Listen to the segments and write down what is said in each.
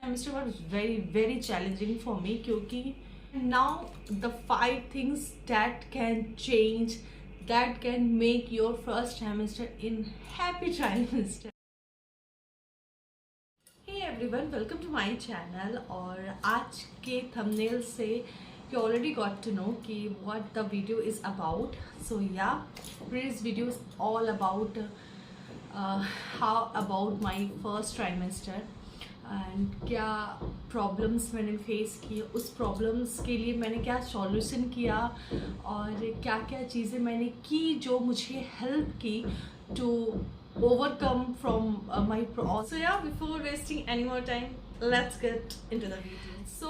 Semester was very challenging for me क्योंकि now the 5 things that can change, that can make your first trimester in happy trimester. Hey everyone, welcome to my channel. और आज के thumbnail से you already got to know कि what the video is about. So yeah, today's video is all about how about my first trimester and क्या problems मैंने face किए, उस problems के लिए मैंने क्या सॉल्यूशन किया और क्या क्या चीज़ें मैंने की जो मुझे हेल्प की to overcome from my so yeah before wasting any more time let's get into the video. So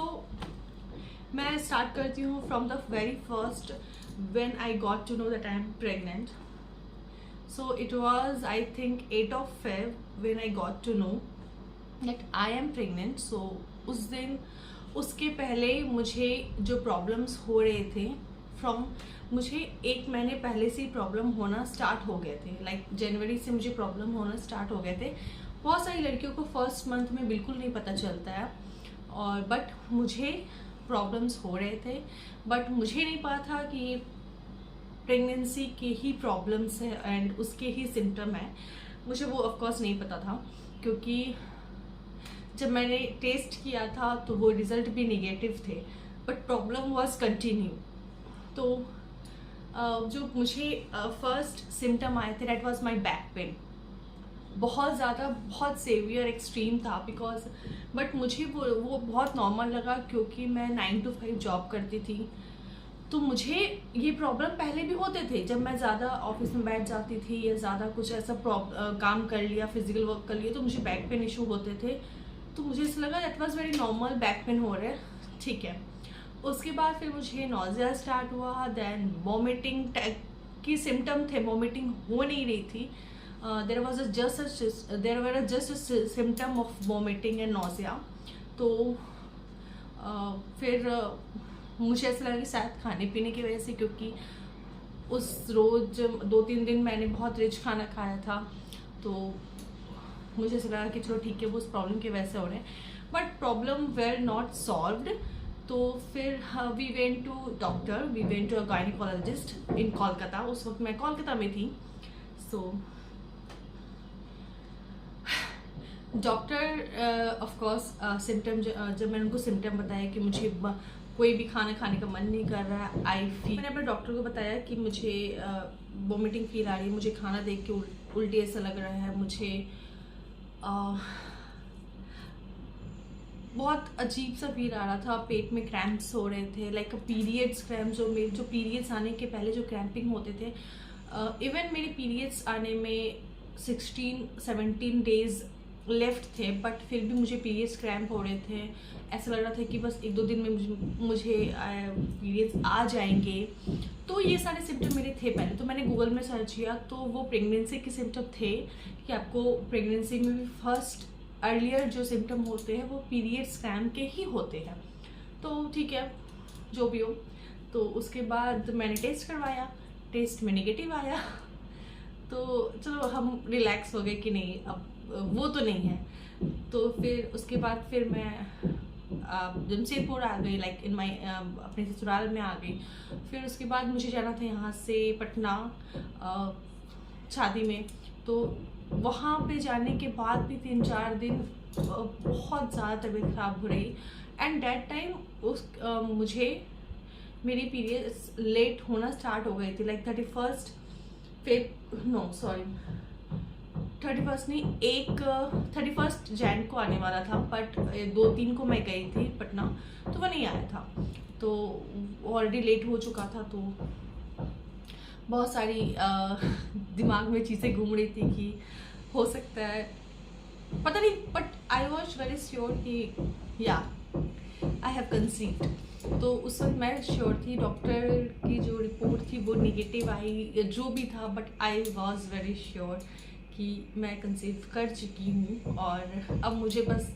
मैं स्टार्ट करती हूँ from the very first when I got to know that I am pregnant. So it was I think 8 of Feb when I got to know that I am pregnant. So उस दिन, उसके पहले मुझे जो problems हो रहे थे मुझे 1 महीने पहले से ही प्रॉब्लम होना स्टार्ट हो गए थे. लाइक जनवरी से मुझे प्रॉब्लम होना स्टार्ट हो गए थे. बहुत सारी लड़कियों को फर्स्ट मंथ में बिल्कुल नहीं पता चलता है और बट मुझे प्रॉब्लम्स हो रहे थे. बट मुझे नहीं पता था कि प्रेगनेंसी के ही प्रॉब्लम्स है एंड उसके ही सिम्टम है. मुझे वो ऑफकोर्स नहीं पता था क्योंकि जब मैंने टेस्ट किया था तो वो रिज़ल्ट भी नेगेटिव थे बट प्रॉब्लम वाज कंटिन्यू. तो जो मुझे फर्स्ट सिम्टम आए थे that was my back pain. बहुत ज़्यादा, बहुत सेवियर एक्सट्रीम था बिकॉज बट मुझे वो बहुत नॉर्मल लगा क्योंकि मैं 9 to 5 जॉब करती थी. तो मुझे ये प्रॉब्लम पहले भी होते थे जब मैं ज़्यादा ऑफिस में बैठ जाती थी या ज़्यादा कुछ ऐसा काम कर लिया, फिजिकल वर्क कर लिया तो मुझे बैक पेन इशू होते थे. तो मुझे ऐसा लगा that was very normal, back pain हो रहा है, ठीक है. उसके बाद फिर मुझे नोज़िया स्टार्ट हुआ, देन वॉमिटिंग की सिम्टम थे, वॉमिटिंग हो नहीं रही थी. There were just symptom of vomiting and nausea. तो फिर मुझे ऐसा लगा कि शायद खाने पीने की वजह से, क्योंकि उस रोज़ 2-3 दिन मैंने बहुत रिच खाना खाया था तो मुझे ऐसा लगा कि चलो ठीक है वो उस प्रॉब्लम की वजह से हो रहे हैं. But problem were not solved. तो फिर we went to doctor, we went to a gynaecologist in Kolkata. उस वक्त मैं कोलकाता में थी. सो डॉक्टर ऑफकोर्स सिम्टम, जब मैंने उनको सिम्टम बताया कि मुझे कोई भी खाना खाने का मन नहीं कर रहा है, आई फील, मैंने अपने डॉक्टर को बताया कि मुझे वोमिटिंग फील आ रही है, मुझे खाना देख के उल्टी ऐसा लग रहा है, मुझे बहुत अजीब सा फील आ रहा था, पेट में क्रैम्प्स हो रहे थे, लाइक पीरियड्स क्रैम्प्स, जो पीरियड्स आने के पहले जो क्रैम्पिंग होते थे. इवन मेरे पीरियड्स आने में 16-17 डेज लेफ्ट थे बट फिर भी मुझे पीरियड्स क्रैम्प हो रहे थे. ऐसा लग रहा था कि बस 1-2 दिन में मुझे पीरियड्स आ जाएंगे. तो ये सारे सिम्टम मेरे थे पहले. तो मैंने गूगल में सर्च किया तो वो प्रेगनेंसी के सिम्टम थे कि आपको प्रेगनेंसी में भी फर्स्ट अर्लियर जो सिम्टम होते हैं वो पीरियड्स क्रैम्प के ही होते हैं. तो ठीक है, जो भी हो. तो उसके बाद मैंने टेस्ट करवाया, टेस्ट में नेगेटिव आया. तो चलो हम रिलैक्स हो गए कि नहीं अब वो तो नहीं है. तो फिर उसके बाद फिर मैं जमशेदपुर आ गई, लाइक इन माई अपने ससुराल में आ गई. फिर उसके बाद मुझे जाना था यहाँ से पटना शादी में. तो वहाँ पे जाने के बाद भी 3-4 दिन बहुत ज़्यादा तबीयत ख़राब हो रही. एंड दैट टाइम मुझे मेरी पीरियड्स लेट होना स्टार्ट हो गई थी, लाइक 31st नहीं, 31st जैन को आने वाला था बट 2-3 को मैं गई थी पटना तो वो नहीं आया था. तो ऑलरेडी लेट हो चुका था. तो बहुत सारी दिमाग में चीज़ें घूम रही थी कि हो सकता है, पता नहीं, but I was very sure कि या आई हैव कंसीव्ड. तो उस वक्त मैं श्योर थी. डॉक्टर की जो रिपोर्ट थी वो नेगेटिव आई, जो भी था, but I was very sure कि मैं कंसीव कर चुकी हूँ. और अब मुझे बस,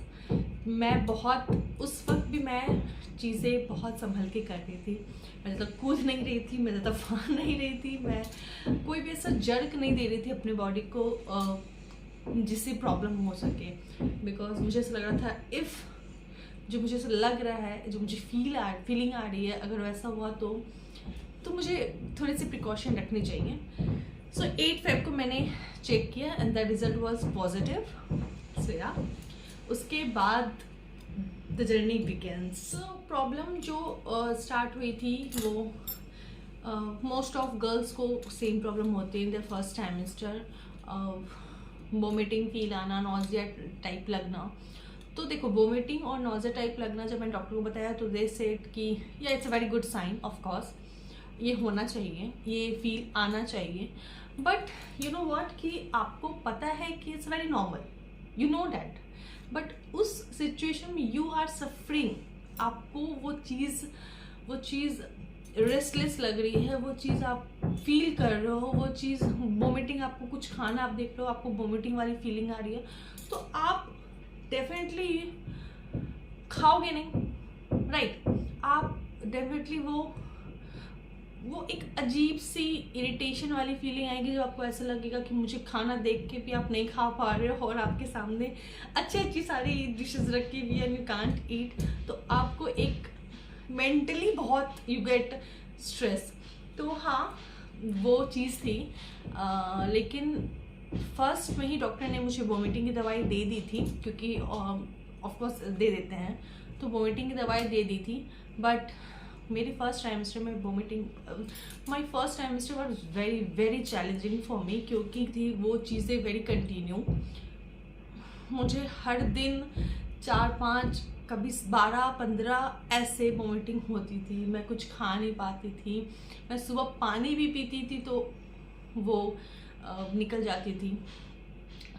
मैं बहुत, उस वक्त भी मैं चीज़ें बहुत संभल के कर रही थी. मैं ज़्यादा कूद नहीं रही थी, मैं ज़्यादा फान नहीं रही थी, मैं कोई भी ऐसा जर्क नहीं दे रही थी अपने बॉडी को जिससे प्रॉब्लम हो सके. बिकॉज मुझे ऐसा लग रहा था इफ़ जो मुझे ऐसा लग रहा है, जो मुझे फीलिंग आ रही है, अगर वैसा हुआ तो मुझे थोड़े से प्रिकॉशन रखने चाहिए। सो 8 फेब को मैंने चेक किया and the result was positive. So yeah उसके बाद the journey begins. So problem जो स्टार्ट हुई थी वो मोस्ट ऑफ गर्ल्स को सेम प्रॉब्लम होती है in their first trimester, vomiting feel आना, नॉजिया टाइप लगना। तो देखो वोमिटिंग और नॉजिया टाइप लगना जब मैंने डॉक्टर को बताया तो दे सेड कि yeah it's a very good sign, of course ये होना चाहिए, ये फील आना चाहिए, बट यू नो व्हाट कि आपको पता है कि it's very normal, you know that, but उस सिचुएशन में यू आर सफरिंग, आपको वो चीज़ रेस्टलेस लग रही है, वो चीज़ आप फील कर रहे हो, वो चीज़ वोमिटिंग, आपको कुछ खाना आप देख रहे हो, आपको वोमिटिंग वाली फीलिंग आ रही है, तो आप डेफिनेटली खाओगे नहीं, राइट? आप डेफिनेटली वो एक अजीब सी इरिटेशन वाली फीलिंग आएगी, जो आपको ऐसा लगेगा कि मुझे खाना देख के भी आप नहीं खा पा रहे हो और आपके सामने अच्छी सारी डिशेस रखी हुई है एंड यू कांट ईट, तो आपको एक मेंटली बहुत यू गेट स्ट्रेस। तो हाँ वो चीज़ थी, लेकिन फर्स्ट में ही डॉक्टर ने मुझे वोमिटिंग की दवाई दे दी थी, क्योंकि ऑफ कोर्स दे देते हैं, तो वोमिटिंग की दवाई दे दी थी। बट मेरे फर्स्ट टाइमेस्टर में vomiting, my first trimester was very very challenging for me, क्योंकि थी वो चीज़ें वेरी कंटिन्यू। मुझे हर दिन 4-5 कभी 12-15 ऐसे वोमिटिंग होती थी, मैं कुछ खा नहीं पाती थी, मैं सुबह पानी भी पीती थी तो वो निकल जाती थी,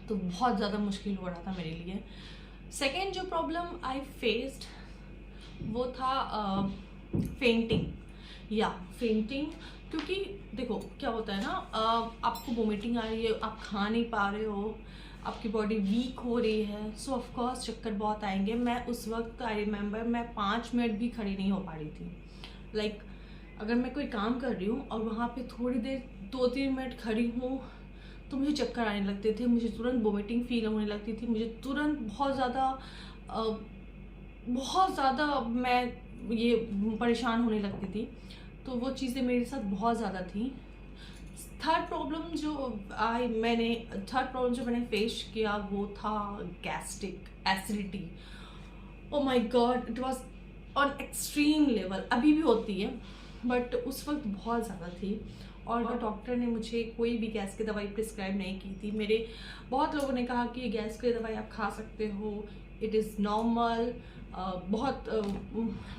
तो बहुत ज़्यादा मुश्किल हो रहा था मेरे लिए। सेकेंड जो प्रॉब्लम आई फेस्ड वो था फेंटिंग, क्योंकि देखो क्या होता है ना, आपको वोमिटिंग आ रही है, आप खा नहीं पा रहे हो, आपकी बॉडी वीक हो रही है, सो ऑफ कोर्स चक्कर बहुत आएंगे। मैं उस वक्त आई रिमेंबर मैं 5 मिनट भी खड़ी नहीं हो पा रही थी। लाइक अगर मैं कोई काम कर रही हूँ और वहाँ पे थोड़ी देर 2-3 मिनट खड़ी हूँ तो मुझे चक्कर आने लगते थे, मुझे तुरंत वोमिटिंग फील होने लगती थी, मुझे तुरंत बहुत ज़्यादा मैं ये परेशान होने लगती थी, तो वो चीज़ें मेरे साथ बहुत ज़्यादा थी। थर्ड प्रॉब्लम जो मैंने फेस किया वो था gastric acidity. Oh my God, it was on extreme level, अभी भी होती है बट उस वक्त बहुत ज़्यादा थी, और डॉक्टर ने मुझे कोई भी गैस की दवाई प्रिस्क्राइब नहीं की थी। मेरे बहुत लोगों ने कहा कि गैस की दवाई आप खा सकते हो, इट इज़ नॉर्मल।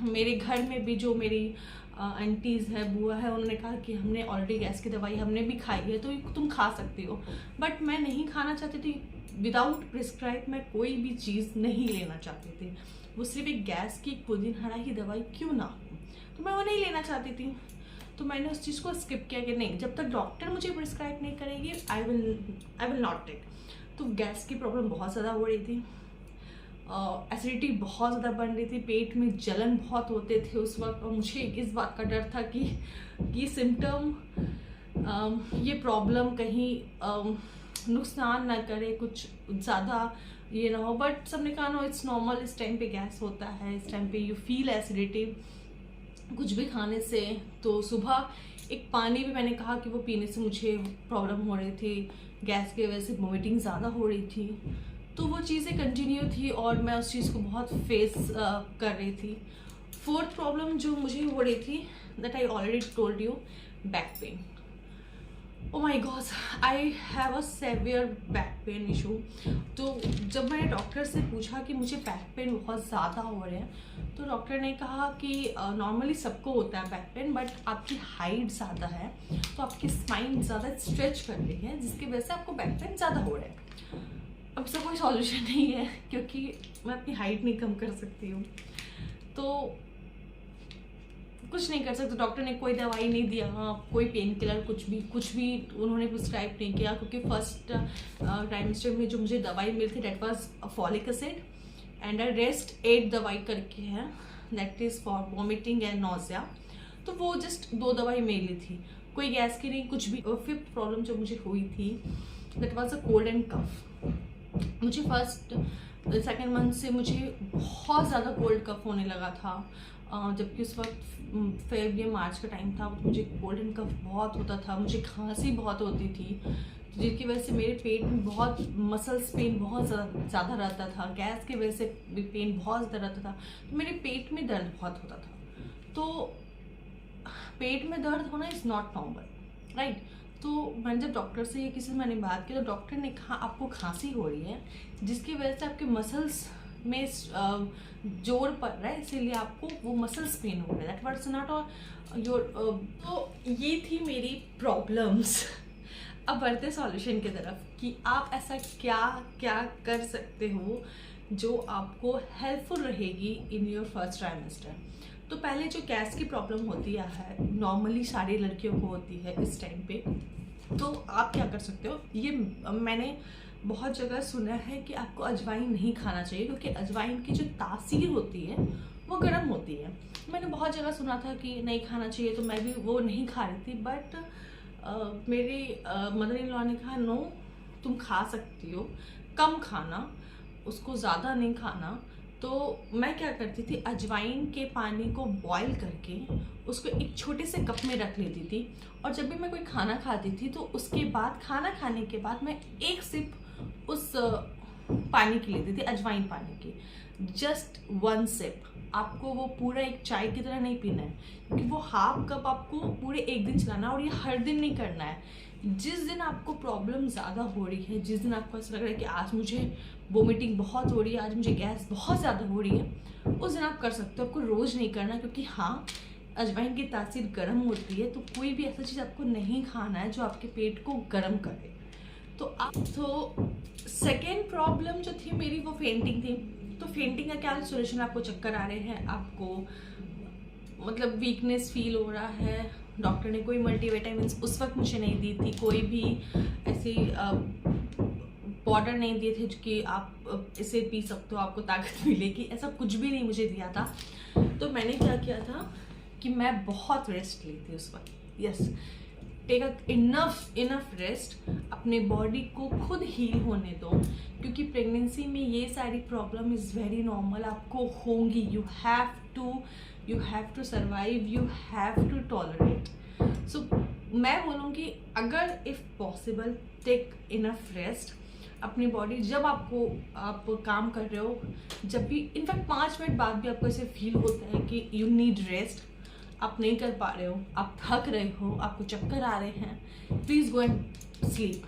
मेरे घर में भी जो मेरी आंटीज़ है, बुआ है, उन्होंने कहा कि हमने ऑलरेडी गैस की दवाई हमने भी खाई है तो तुम खा सकती हो, बट मैं नहीं खाना चाहती थी। विदाउट प्रिस्क्राइब मैं कोई भी चीज़ नहीं लेना चाहती थी, वो सिर्फ एक गैस की पुदीनहरा की दवाई क्यों ना हो, तो मैं वो नहीं लेना चाहती थी। तो मैंने उस चीज़ को स्किप किया कि नहीं, जब तक डॉक्टर मुझे प्रिस्क्राइब नहीं करेगी आई विल नॉट टेक। तो गैस की प्रॉब्लम बहुत ज़्यादा हो रही थी, एसिडिटी बहुत ज़्यादा बन रही थी, पेट में जलन बहुत होते थे उस वक्त, और मुझे इस बात का डर था कि सिम्टम ये प्रॉब्लम कहीं नुकसान ना करे, कुछ ज़्यादा ये ना हो, बट सबने कहा नो इट्स नॉर्मल, इस टाइम पे गैस होता है, इस टाइम पे यू फील एसिडिटी कुछ भी खाने से। तो सुबह एक पानी भी मैंने कहा कि वो पीने से मुझे प्रॉब्लम हो रही थी, गैस की वजह से वोमिटिंग ज़्यादा हो रही थी, तो वो चीज़ें कंटिन्यू थी और मैं उस चीज़ को बहुत फेस कर रही थी। फोर्थ प्रॉब्लम जो मुझे हो रही थी, that I already told you, back pain. Oh my God, I have a severe back pain issue. तो जब मैंने डॉक्टर से पूछा कि मुझे बैक पेन बहुत ज़्यादा हो रहे हैं, तो डॉक्टर ने कहा कि नॉर्मली सबको होता है बैक पेन, बट आपकी हाइट ज़्यादा है तो आपकी स्पाइन ज़्यादा स्ट्रेच कर रही है, जिसकी वजह से आपको बैक पेन ज़्यादा हो रहा है। अब इसका कोई सॉल्यूशन नहीं है, क्योंकि मैं अपनी हाइट नहीं कम कर सकती हूँ, तो कुछ नहीं कर सकते। डॉक्टर ने कोई दवाई नहीं दिया, कोई पेन किलर कुछ भी उन्होंने प्रिस्क्राइब नहीं किया, क्योंकि फर्स्ट ट्राइमेस्टर में जो मुझे दवाई मिली थी that was folic acid and I rest 8 दवाई करके है, that is for vomiting and nausea. तो वो जस्ट 2 दवाई मिली थी, कोई गैस की नहीं, कुछ भी। फिफ्थ प्रॉब्लम जो मुझे हुई थी that was a cold and cough. मुझे फर्स्ट सेकेंड मंथ से मुझे बहुत ज़्यादा कोल्ड कफ होने लगा था, जबकि उस वक्त फेब या मार्च का टाइम था। मुझे कोल्ड एंड कफ बहुत होता था, मुझे खांसी बहुत होती थी, जिसकी वजह से मेरे पेट में बहुत मसल्स पेन बहुत ज़्यादा रहता था। गैस की वजह से भी पेन बहुत ज़्यादा रहता था, तो मेरे पेट में दर्द बहुत होता था। तो पेट में दर्द होना इज़ नॉट नॉर्मल, राइट। तो मैंने जब डॉक्टर से या किसी से मैंने बात की, तो डॉक्टर ने कहा आपको खांसी हो रही है, जिसकी वजह से आपके मसल्स में जोर पड़ रहा है, इसीलिए आपको वो मसल्स पेन हो रहा है। That was not all your. तो ये थी मेरी प्रॉब्लम्स। अब बढ़ते सॉल्यूशन की तरफ कि आप ऐसा क्या क्या कर सकते हो जो आपको हेल्पफुल रहेगी इन योर फर्स्ट ट्राइमेस्टर। तो पहले जो गैस की प्रॉब्लम होती है, नॉर्मली सारी लड़कियों को होती है इस टाइम पे, तो आप क्या कर सकते हो। ये मैंने बहुत जगह सुना है कि आपको अजवाइन नहीं खाना चाहिए, क्योंकि अजवाइन की जो तासीर होती है वो गर्म होती है। मैंने बहुत जगह सुना था कि नहीं खाना चाहिए, तो मैं भी वो नहीं खा रही थी। बट मेरे मदर इन लॉ ने कहा नो, तुम खा सकती हो, कम खाना, उसको ज़्यादा नहीं खाना। तो मैं क्या करती थी, अजवाइन के पानी को बॉईल करके उसको एक छोटे से कप में रख लेती थी, और जब भी मैं कोई खाना खाती थी तो उसके बाद, खाना खाने के बाद मैं एक सिप उस पानी की लेती थी, अजवाइन पानी की, जस्ट 1 सिप। आपको वो पूरा एक चाय की तरह नहीं पीना है, क्योंकि वो हाफ कप आपको पूरे एक दिन चलाना है, और ये हर दिन नहीं करना है। जिस दिन आपको प्रॉब्लम ज़्यादा हो रही है, जिस दिन आपको ऐसा लग रहा है कि आज मुझे वोमिटिंग बहुत हो रही है, आज मुझे गैस बहुत ज़्यादा हो रही है, उस दिन आप कर सकते हो। आपको रोज़ नहीं करना, क्योंकि हाँ, अजवाइन की तासीर गर्म होती है, तो कोई भी ऐसा चीज़ आपको नहीं खाना है जो आपके पेट को गर्म करे। तो सेकेंड प्रॉब्लम जो थी मेरी, वो फेंटिंग थी। तो फेंटिंग का क्या सोल्यूशन, आपको चक्कर आ रहे हैं, आपको मतलब वीकनेस फील हो रहा है, डॉक्टर ने कोई मल्टीविटामिन्स उस वक्त मुझे नहीं दी थी, कोई भी ऐसी पाउडर नहीं दिए थे कि आप इसे पी सकते हो, आपको ताकत मिलेगी, ऐसा कुछ भी नहीं मुझे दिया था। तो मैंने क्या किया था कि मैं बहुत रेस्ट ली थी उस वक्त। Yes, take a enough rest, अपने बॉडी को खुद हील होने दो, क्योंकि प्रेगनेंसी में ये सारी प्रॉब्लम इज़ वेरी नॉर्मल, आपको होंगी। You have to survive, you have to tolerate. So मैं बोलूँगी, अगर if possible take enough rest. अपनी बॉडी, जब आप काम कर रहे हो, जब भी इनफैक्ट 5 मिनट बाद भी आपको ऐसे फील होता है कि यू नीड रेस्ट, आप नहीं कर पा रहे हो, आप थक रहे हो, आपको चक्कर आ रहे हैं, please go and sleep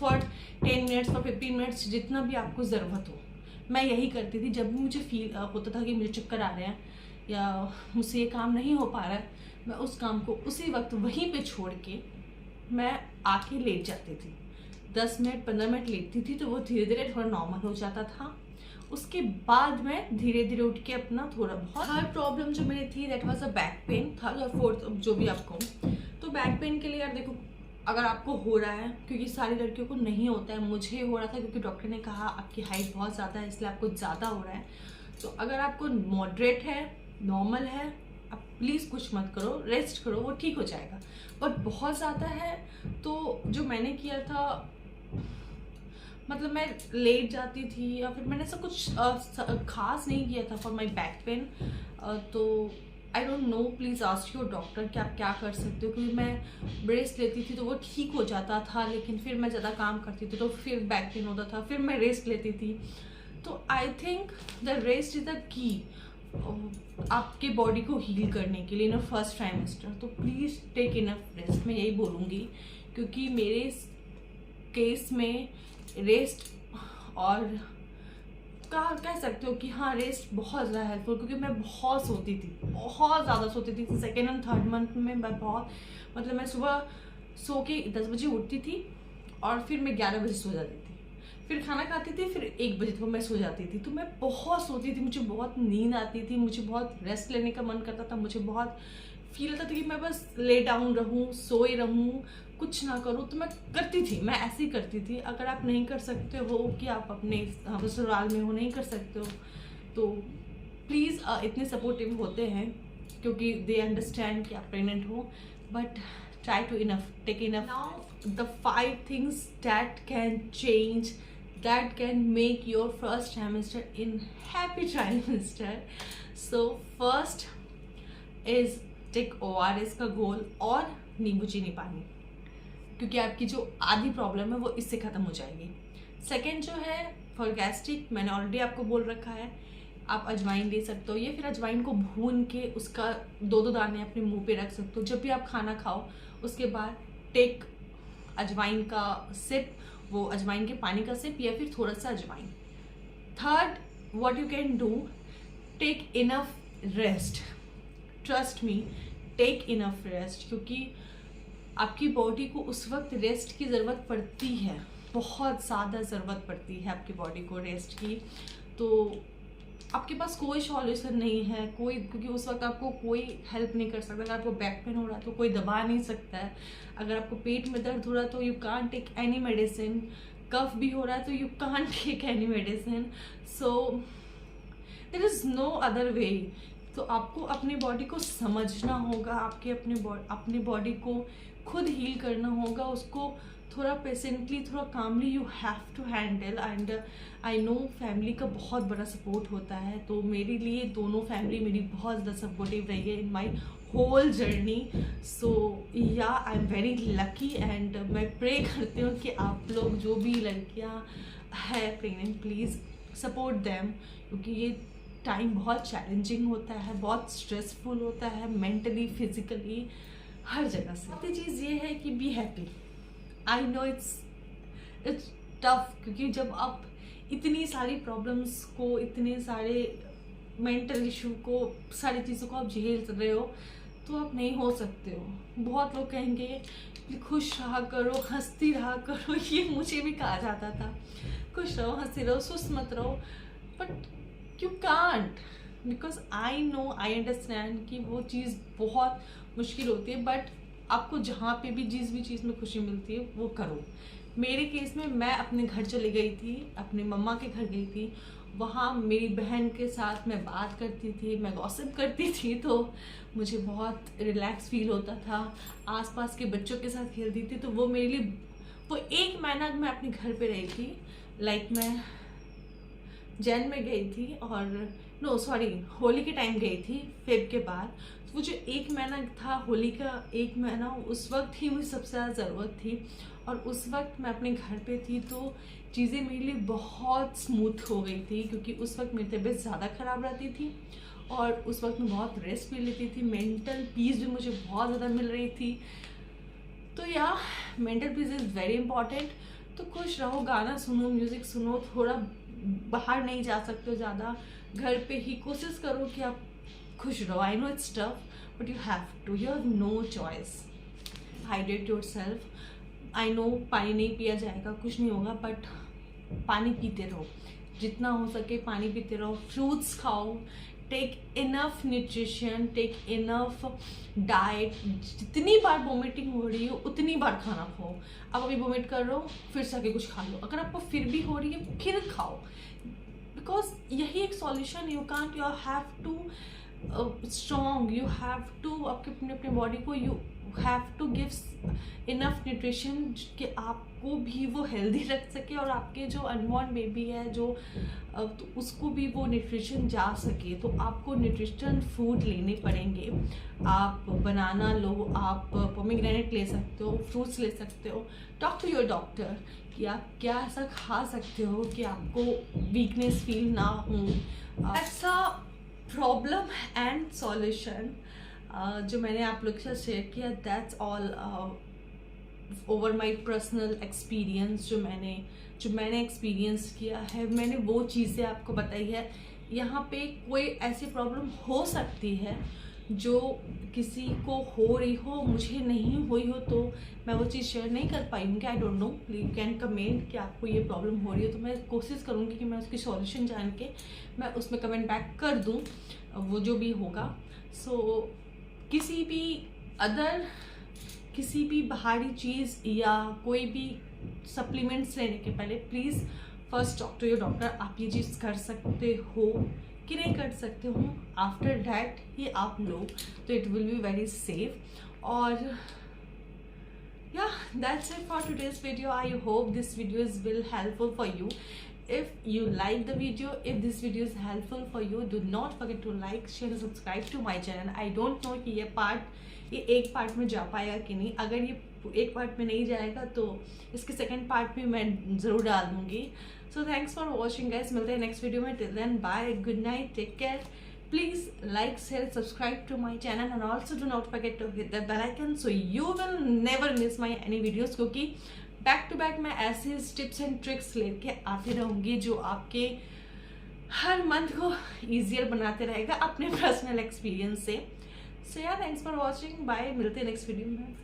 for 10 minutes, for 15 minutes, जितना भी आपको ज़रूरत हो। मैं यही करती थी जब भी मुझे फील होता था कि मुझे चक्कर आ रहे हैं या मुझसे ये काम नहीं हो पा रहा है, मैं उस काम को उसी वक्त वहीं पे छोड़ के मैं आके लेट जाती थी। 10 मिनट 15 मिनट लेटती थी, तो वो धीरे धीरे थोड़ा नॉर्मल हो जाता था। उसके बाद मैं धीरे धीरे उठ के अपना थोड़ा बहुत, हर प्रॉब्लम जो मेरी थी that was a back pain, third और फोर्थ जो भी आपको। तो बैक पेन के लिए यार देखो, अगर आपको हो रहा है, क्योंकि सारी लड़कियों को नहीं होता है, मुझे हो रहा था क्योंकि डॉक्टर ने कहा आपकी हाइट बहुत ज़्यादा है, इसलिए आपको ज़्यादा हो रहा है। तो अगर आपको मॉडरेट है, नॉर्मल है, आप प्लीज़ कुछ मत करो, रेस्ट करो, वो ठीक हो जाएगा। बट बहुत ज़्यादा है तो जो मैंने किया था, मतलब मैं लेट जाती थी, या फिर मैंने ऐसा कुछ खास नहीं किया था फॉर माई बैक पेन। तो I don't know, please ask your doctor कि आप क्या कर सकते हो, क्योंकि मैं रेस्ट लेती थी तो वो ठीक हो जाता था, लेकिन फिर मैं ज़्यादा काम करती थी तो फिर बैक पेन होता था, फिर मैं रेस्ट लेती थी। तो I think the rest is the key आपके बॉडी को हील करने के लिए इन फर्स्ट ट्राइमेस्टर। तो प्लीज़ टेक इनफ रेस्ट, मैं यही बोलूँगी, क्योंकि मेरे केस में रेस्ट और कह सकते हो कि हाँ, रेस्ट बहुत ज़्यादा हेल्पफुल, क्योंकि मैं बहुत सोती थी, बहुत ज़्यादा सोती थी। सेकेंड एंड थर्ड मंथ में मैं बहुत, मतलब मैं सुबह सो के 10 बजे उठती थी और फिर मैं 11 बजे सो जाती थी, फिर खाना खाती थी, फिर 1 बजे तक मैं सो जाती थी। तो मैं बहुत सोती थी, मुझे बहुत नींद आती थी, मुझे बहुत रेस्ट लेने का मन करता था, मुझे बहुत फील होता था कि मैं बस ले डाउन रहूँ, सोए रहूँ, कुछ ना करूँ। तो मैं करती थी, मैं ऐसे ही करती थी। अगर आप नहीं कर सकते हो कि आप अपने ससुराल में हो, नहीं कर सकते हो, तो प्लीज़ इतने सपोर्टिव होते हैं क्योंकि दे अंडरस्टैंड कि आप प्रेग्नेंट हो, but try to take enough. Now the 5 things that can change that can make your first trimester in happy trimester. So first is take ORS का घोल और नींबू चीनी पानी, क्योंकि आपकी जो आधी प्रॉब्लम है वो इससे ख़त्म हो जाएगी। सेकेंड जो है फॉर गैस्ट्रिक, मैंने ऑलरेडी आपको बोल रखा है, आप अजवाइन ले सकते हो, या फिर अजवाइन को भून के उसका 2-2 दाने अपने मुंह पे रख सकते हो। जब भी आप खाना खाओ उसके बाद टेक अजवाइन का सिप, वो अजवाइन के पानी का सिप, या फिर थोड़ा सा अजवाइन। Third, what you can do, take enough rest. Trust me, take enough rest, क्योंकि आपकी बॉडी को उस वक्त रेस्ट की ज़रूरत पड़ती है, बहुत ज़्यादा ज़रूरत पड़ती है आपकी बॉडी को रेस्ट की। तो आपके पास कोई सॉल्यूशन नहीं है, कोई, क्योंकि उस वक्त आपको कोई हेल्प नहीं कर सकता। अगर आपको बैक पेन हो रहा है तो कोई दबा नहीं सकता है, अगर आपको पेट में दर्द हो रहा है तो you can't take any medicine, cough भी हो रहा है तो you can't take any medicine. So there is no other way. तो आपको अपनी बॉडी को समझना होगा, आपके अपने बॉडी को खुद हील करना होगा, उसको थोड़ा पेशेंटली, थोड़ा calmly you have to handle. And I know family का बहुत बड़ा सपोर्ट होता है, तो मेरे लिए दोनों फैमिली मेरी बहुत ज़्यादा सपोर्टिव रही है इन my whole journey. So yeah I am very lucky and मैं प्रे करती हूँ कि आप लोग जो भी लड़कियाँ हैं प्रेग्नेंट, प्लीज़ सपोर्ट देम, क्योंकि ये टाइम बहुत चैलेंजिंग होता है, बहुत स्ट्रेसफुल होता है, मेंटली, फिजिकली, हर जगह से। दूसरी चीज़ ये है कि be happy. I know it's tough, क्योंकि जब आप इतनी सारी प्रॉब्लम्स को, इतने सारे मेंटल इशू को, सारी चीज़ों को आप झेल रहे हो, तो आप नहीं हो सकते हो। बहुत लोग कहेंगे कि खुश रहा करो, हंसती रहा करो, ये मुझे भी कहा जाता था, खुश रहो, हंसती रहो, सुस्त मत रहो, but you can't, because I know, I understand कि वो चीज़ बहुत मुश्किल होती है, बट आपको जहाँ पे भी जिस भी चीज़ में खुशी मिलती है वो करो। मेरे केस में मैं अपने घर चली गई थी, अपने मम्मा के घर गई थी, वहाँ मेरी बहन के साथ मैं बात करती थी, मैं गॉसिप करती थी, तो मुझे बहुत रिलैक्स फील होता था। आसपास के बच्चों के साथ खेलती थी, तो वो मेरे लिए, वो 1 महीना मैं अपने घर पे रही थी। लाइक मैं जैन में गई थी, और होली के टाइम गई थी, फेब के बाद। तो वो जो 1 महीना था, होली का 1 महीना, उस वक्त ही मुझे सबसे ज़्यादा ज़रूरत थी, और उस वक्त मैं अपने घर पे थी, तो चीज़ें मेरे लिए बहुत स्मूथ हो गई थी, क्योंकि उस वक्त मेरी तबीयत ज़्यादा ख़राब रहती थी, और उस वक्त मैं बहुत रेस्ट भी लेती थी, मेंटल पीस भी मुझे बहुत ज़्यादा मिल रही थी। तो या mental peace is very important. तो खुश रहो, गाना सुनो, म्यूज़िक सुनो, थोड़ा बाहर नहीं जा सकते हो ज़्यादा, घर पे ही कोशिश करो कि आप खुश रहो। I know it's tough, but you have no choice. Hydrate yourself. I know पानी नहीं पिया जाएगा, कुछ नहीं होगा, बट पानी पीते रहो, जितना हो सके पानी पीते रहो, फ्रूट्स खाओ, take enough nutrition, take enough diet. जितनी बार वोमिटिंग हो रही हो उतनी बार खाना खाओ। अब अभी वोमिट कर रहे हो, फिर से आके कुछ खा लो, अगर आपको फिर भी हो रही है फिर खाओ, बिकॉज यही एक solution. You can't, you have to strong, you have to आपके अपने बॉडी को, you have to give enough nutrition कि आपको भी वो हेल्दी रख सके, और आपके जो अनबॉर्न बेबी है जो तो उसको भी वो न्यूट्रिशन जा सके। तो आपको न्यूट्रिशन फूड लेने पड़ेंगे। आप बनाना लो, आप पोमीग्रेनेट ले सकते हो, फ्रूट्स ले सकते हो। टॉक टू योर डॉक्टर कि आप क्या ऐसा खा सकते हो कि आपको वीकनेस फील ना हो। ऐसा प्रॉब्लम एंड सॉल्यूशन जो मैंने आप लोग के साथ शेयर किया, that's all over my personal experience. जो मैंने एक्सपीरियंस किया है, मैंने वो चीज़ें आपको बताई है। यहाँ पे कोई ऐसी प्रॉब्लम हो सकती है जो किसी को हो रही हो, मुझे नहीं हुई हो, तो मैं वो चीज़ शेयर नहीं कर पाऊँगी। आई don't no, you can comment कि आपको ये प्रॉब्लम हो रही है, तो मैं कोशिश करूँगी कि मैं उसकी सॉल्यूशन जान के मैं उसमें कमेंट बैक कर दूँ, वो जो भी होगा। सो किसी भी बाहरी चीज़ या कोई भी सप्लीमेंट्स लेने के पहले please first talk to your doctor. आप ये चीज़ कर सकते हो कि नहीं कर सकते हो, आफ्टर डैट ही आप लो, तो it will be very safe. और या that's it for today's video. I hope this video is will helpful for you. If you like the video, if this video is helpful for you, do not forget to like, share and subscribe to my channel. I don't know कि ये एक part में जा पाएगा कि नहीं. अगर ये एक पार्ट में नहीं जाएगा तो इसके सेकंड पार्ट में मैं ज़रूर डाल दूँगी. So thanks for watching guys. मिलते हैं नेक्स्ट वीडियो में. Till then bye, good night, take care. Please like, share, subscribe to my channel and also do not forget to hit the bell icon so you will never miss my any videos, क्योंकि back to back मैं ऐसे tips and tricks लेके आती रहूँगी जो आपके हर month को easier बनाते रहेगा अपने पर्सनल एक्सपीरियंस से. सो या थैंक्स फॉर वॉचिंग. बाय, मिलते हैं नेक्स्ट वीडियो में.